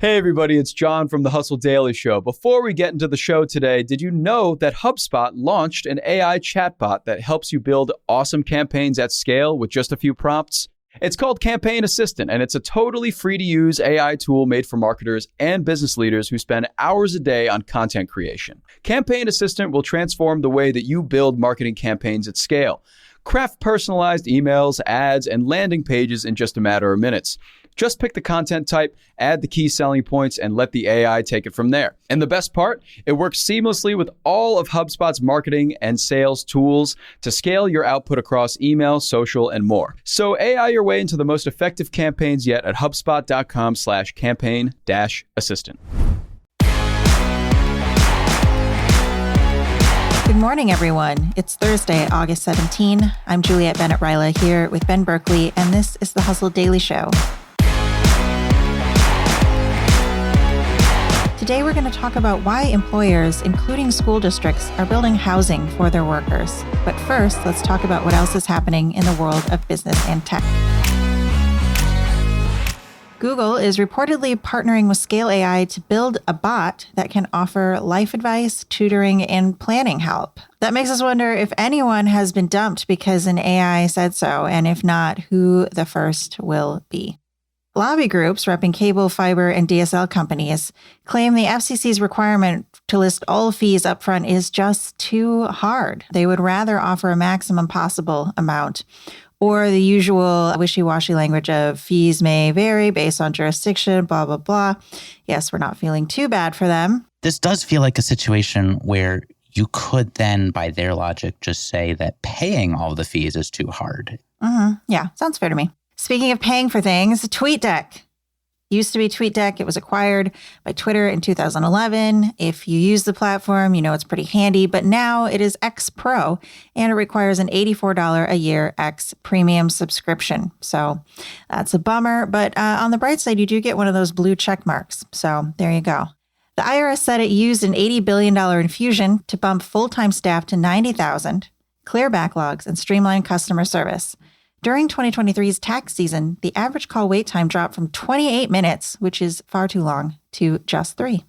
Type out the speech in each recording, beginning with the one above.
Hey everybody, it's John from the Hustle Daily Show. Before we get into the show today, did you know that HubSpot launched an AI chatbot that helps you build awesome campaigns at scale with just a few prompts? It's called Campaign Assistant, and it's a totally free-to-use AI tool made for marketers and business leaders who spend hours a day on content creation. Campaign Assistant will transform the way that you build marketing campaigns at scale. Craft personalized emails, ads, and landing pages in just a matter of minutes. Just pick the content type, add the key selling points, and let the AI take it from there. And the best part, it works seamlessly with all of HubSpot's marketing and sales tools to scale your output across email, social, and more. So AI your way into the most effective campaigns yet at HubSpot.com/campaign-assistant. Good morning, everyone. It's Thursday, August 17. I'm Juliet Bennett Rylah here with Ben Berkley, and this is the Hustle Daily Show. Today, we're going to talk about why employers, including school districts, are building housing for their workers. But first, let's talk about what else is happening in the world of business and tech. Google is reportedly partnering with Scale AI to build a bot that can offer life advice, tutoring, and planning help. That makes us wonder if anyone has been dumped because an AI said so, and if not, who the first will be. Lobby groups repping cable, fiber, and DSL companies claim the FCC's requirement to list all fees upfront is just too hard. They would rather offer a maximum possible amount, or the usual wishy-washy language of fees may vary based on jurisdiction, blah, blah, blah. Yes, we're not feeling too bad for them. This does feel like a situation where you could then, by their logic, just say that paying all the fees is too hard. Yeah, sounds fair to me. Speaking of paying for things, TweetDeck. Used to be TweetDeck. It was acquired by Twitter in 2011. If you use the platform, you know it's pretty handy. But now it is X Pro, and it requires an $84 a year X premium subscription. So that's a bummer. But on the bright side, you do get one of those blue check marks. So there you go. The IRS said it used an $80 billion infusion to bump full-time staff to 90,000, clear backlogs, and streamline customer service. During 2023's tax season, the average call wait time dropped from 28 minutes, which is far too long, to just 3.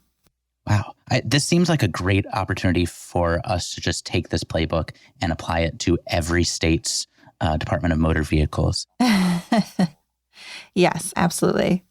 Wow. This seems like a great opportunity for us to just take this playbook and apply it to every state's Department of Motor Vehicles. Yes, absolutely.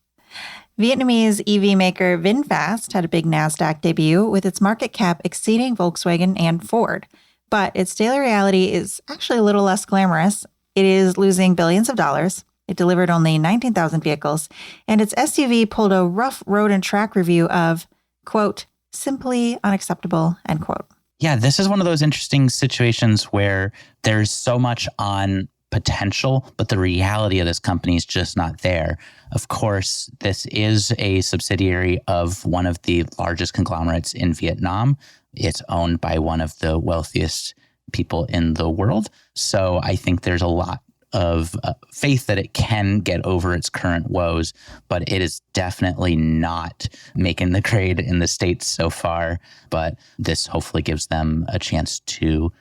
Vietnamese EV maker VinFast had a big NASDAQ debut with its market cap exceeding Volkswagen and Ford. But its daily reality is actually a little less glamorous. It is losing billions of dollars. It delivered only 19,000 vehicles, and its SUV pulled a rough road and track review of, quote, simply unacceptable, end quote. Yeah, this is one of those interesting situations where there's so much on potential, but the reality of this company is just not there. Of course, this is a subsidiary of one of the largest conglomerates in Vietnam. It's owned by one of the wealthiest people in the world. So I think there's a lot of faith that it can get over its current woes, but it is definitely not making the grade in the States so far. But this hopefully gives them a chance to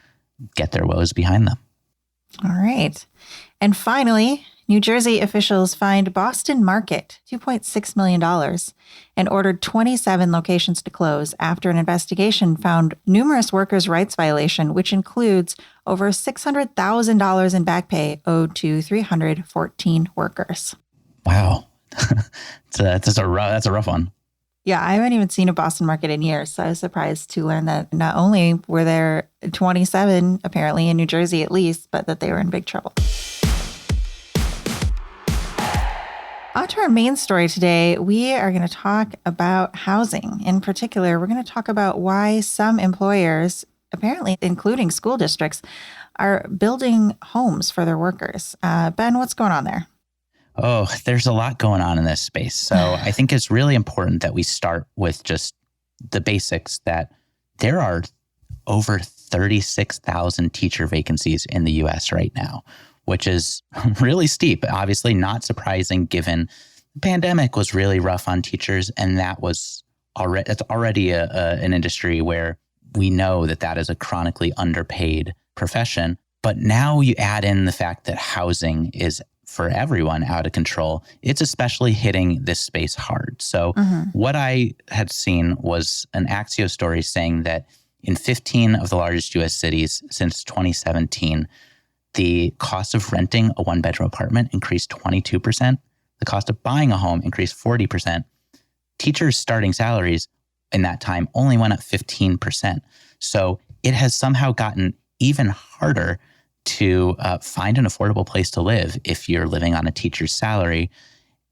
get their woes behind them. All right. And finally, New Jersey officials fined Boston Market $2.6 million and ordered 27 locations to close after an investigation found numerous workers' rights violation, which includes over $600,000 in back pay owed to 314 workers. Wow. That's a rough one. Yeah, I haven't even seen a Boston Market in years, so I was surprised to learn that not only were there 27, apparently in New Jersey at least, but that they were in big trouble. On to our main story today, we are going to talk about housing. In particular, we're going to talk about why some employers, apparently including school districts, are building homes for their workers. Ben, what's going on there? Oh, there's a lot going on in this space. So I think it's really important that we start with just the basics, that there are over 36,000 teacher vacancies in the U.S. right now, which is really steep. Obviously not surprising given the pandemic was really rough on teachers. And that's already an industry where we know that is a chronically underpaid profession. But now you add in the fact that housing is for everyone out of control, it's especially hitting this space hard. So what I had seen was an Axios story saying that in 15 of the largest U.S. cities since 2017, the cost of renting a one-bedroom apartment increased 22%. The cost of buying a home increased 40%. Teachers' starting salaries in that time only went up 15%. So it has somehow gotten even harder to find an affordable place to live if you're living on a teacher's salary.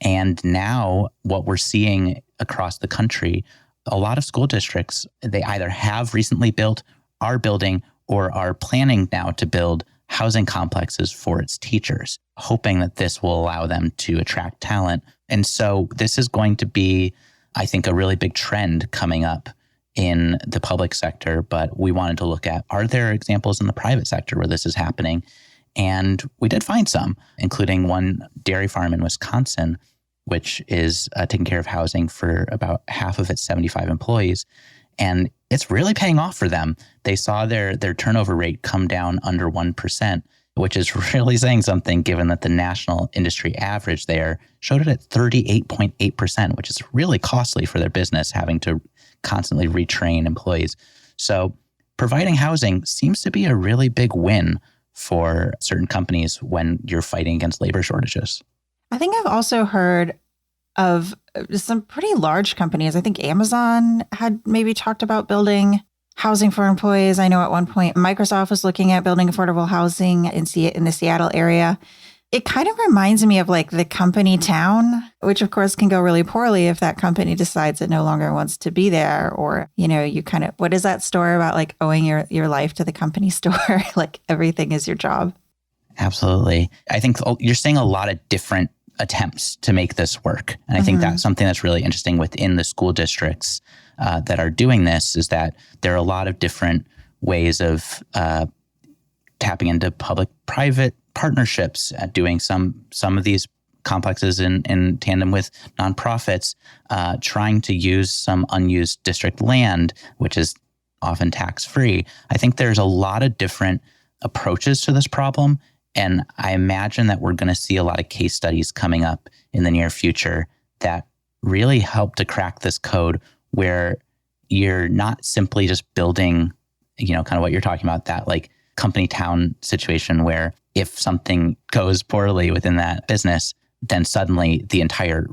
And now what we're seeing across the country, a lot of school districts, they either have recently built, are building, or are planning now to build housing complexes for its teachers, hoping that this will allow them to attract talent. And so this is going to be, I think, a really big trend coming up in the public sector, but we wanted to look at, are there examples in the private sector where this is happening? And we did find some, including one dairy farm in Wisconsin, which is taking care of housing for about half of its 75 employees. And it's really paying off for them. They saw their turnover rate come down under 1%, which is really saying something given that the national industry average there showed it at 38.8%, which is really costly for their business, having to constantly retrain employees. So providing housing seems to be a really big win for certain companies when you're fighting against labor shortages. I think I've also heard of some pretty large companies. I think Amazon had maybe talked about building housing for employees. I know at one point Microsoft was looking at building affordable housing in the Seattle area. It kind of reminds me of like the company town, which of course can go really poorly if that company decides it no longer wants to be there. Or, you kind of, what is that story about like owing your life to the company store? Like everything is your job. Absolutely. I think you're seeing a lot of different attempts to make this work. And I think that's something that's really interesting within the school districts that are doing this, is that there are a lot of different ways of tapping into public-private partnerships, doing some of these complexes in tandem with nonprofits, trying to use some unused district land, which is often tax-free. I think there's a lot of different approaches to this problem. And I imagine that we're going to see a lot of case studies coming up in the near future that really help to crack this code, where you're not simply just building, kind of what you're talking about, that like company town situation where if something goes poorly within that business, then suddenly the entire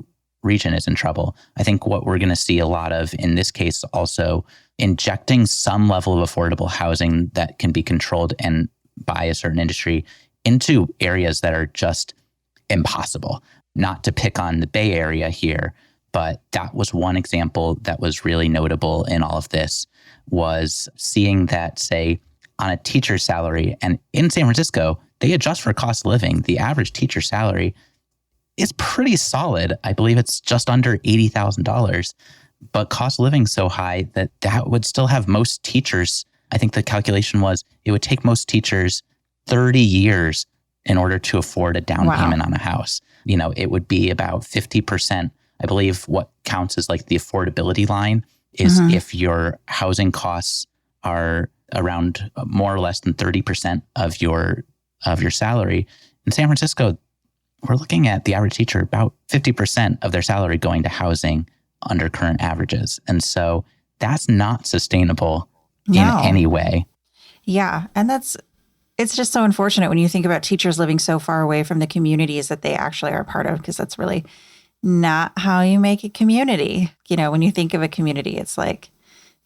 region is in trouble. I think what we're going to see a lot of in this case, also injecting some level of affordable housing that can be controlled and by a certain industry into areas that are just impossible. Not to pick on the Bay Area here, but that was one example that was really notable in all of this, was seeing that, say, on a teacher's salary, and in San Francisco, they adjust for cost of living. The average teacher salary is pretty solid. I believe it's just under $80,000, but cost of living is so high that would still have most teachers. I think the calculation was it would take most teachers 30 years in order to afford a down payment on a house. It would be about 50%. I believe what counts as like the affordability line is if your housing costs are around more or less than 30% of your salary. In San Francisco, we're looking at the average teacher about 50% of their salary going to housing under current averages. And so that's not sustainable in any way. Yeah. And it's just so unfortunate when you think about teachers living so far away from the communities that they actually are a part of, because that's really not how you make a community. When you think of a community, it's like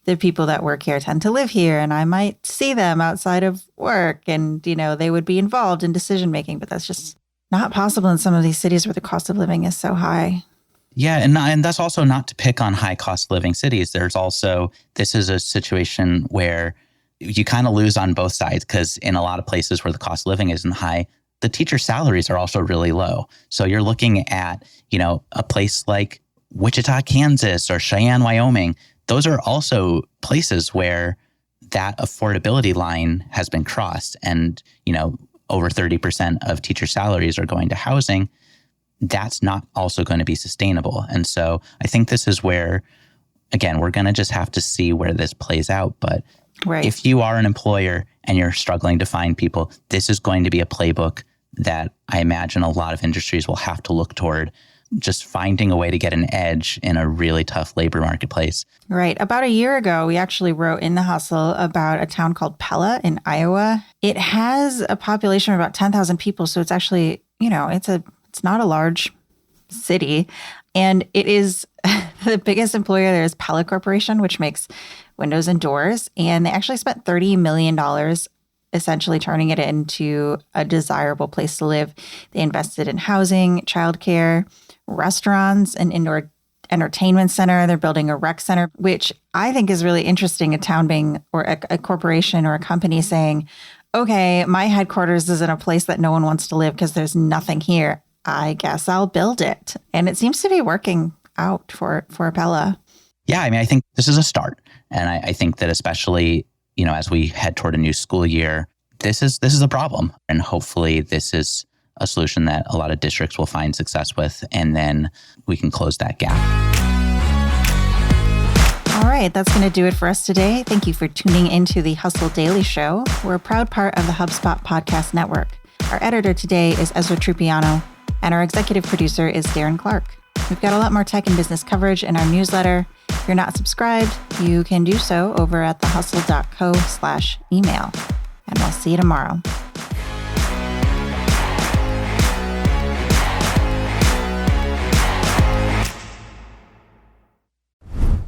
the people that work here tend to live here, and I might see them outside of work, and, they would be involved in decision making, but that's just not possible in some of these cities where the cost of living is so high. Yeah, and that's also not to pick on high cost of living cities. There's also, this is a situation where you kind of lose on both sides, because in a lot of places where the cost of living isn't high, the teacher salaries are also really low. So you're looking at, a place like Wichita, Kansas, or Cheyenne, Wyoming. Those are also places where that affordability line has been crossed, and, over 30% of teacher salaries are going to housing. That's not also going to be sustainable. And so I think this is where, again, we're going to just have to see where this plays out. But if you are an employer and you're struggling to find people, this is going to be a playbook that I imagine a lot of industries will have to look toward, just finding a way to get an edge in a really tough labor marketplace. Right. About a year ago, we actually wrote in The Hustle about a town called Pella in Iowa. It has a population of about 10,000 people. So it's actually, it's not a large city. And it is the biggest employer there is Pella Corporation, which makes windows and doors. And they actually spent $30 million essentially turning it into a desirable place to live. They invested in housing, childcare, restaurants, an indoor entertainment center. They're building a rec center, which I think is really interesting. A town being, or a corporation or a company saying, okay, my headquarters is in a place that no one wants to live because there's nothing here. I guess I'll build it. And it seems to be working out for Pella. Yeah, I mean, I think this is a start. And I think that especially, as we head toward a new school year, this is a problem. And hopefully this is a solution that a lot of districts will find success with, and then we can close that gap. All right, that's going to do it for us today. Thank you for tuning into the Hustle Daily Show. We're a proud part of the HubSpot Podcast Network. Our editor today is Ezra Trupiano, and our executive producer is Darren Clarke. We've got a lot more tech and business coverage in our newsletter. If you're not subscribed, you can do so over at thehustle.co/email. And we'll see you tomorrow.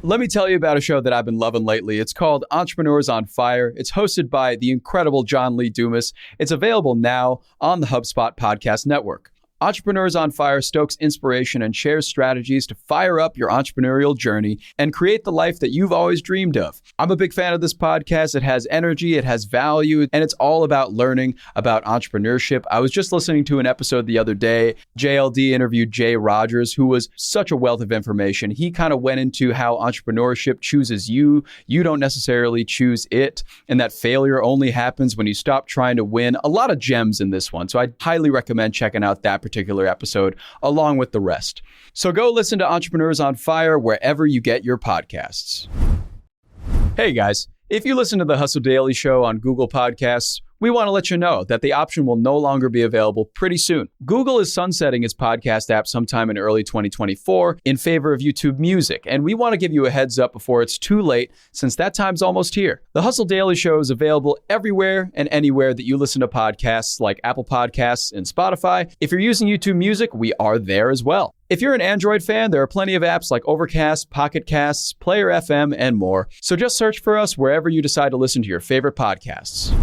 Let me tell you about a show that I've been loving lately. It's called Entrepreneurs on Fire. It's hosted by the incredible John Lee Dumas. It's available now on the HubSpot Podcast Network. Entrepreneurs on Fire stokes inspiration and shares strategies to fire up your entrepreneurial journey and create the life that you've always dreamed of. I'm a big fan of this podcast. It has energy, it has value, and it's all about learning about entrepreneurship. I was just listening to an episode the other day. JLD interviewed Jay Rogers, who was such a wealth of information. He kind of went into how entrepreneurship chooses you. You don't necessarily choose it, and that failure only happens when you stop trying to win. A lot of gems in this one. So I highly recommend checking out that particular episode along with the rest. So go listen to Entrepreneurs on Fire wherever you get your podcasts. Hey guys, if you listen to the Hustle Daily Show on Google Podcasts, we want to let you know that the option will no longer be available pretty soon. Google is sunsetting its podcast app sometime in early 2024 in favor of YouTube Music, and we want to give you a heads up before it's too late, since that time's almost here. The Hustle Daily Show is available everywhere and anywhere that you listen to podcasts, like Apple Podcasts and Spotify. If you're using YouTube Music, we are there as well. If you're an Android fan, there are plenty of apps like Overcast, Pocket Casts, Player FM, and more. So just search for us wherever you decide to listen to your favorite podcasts.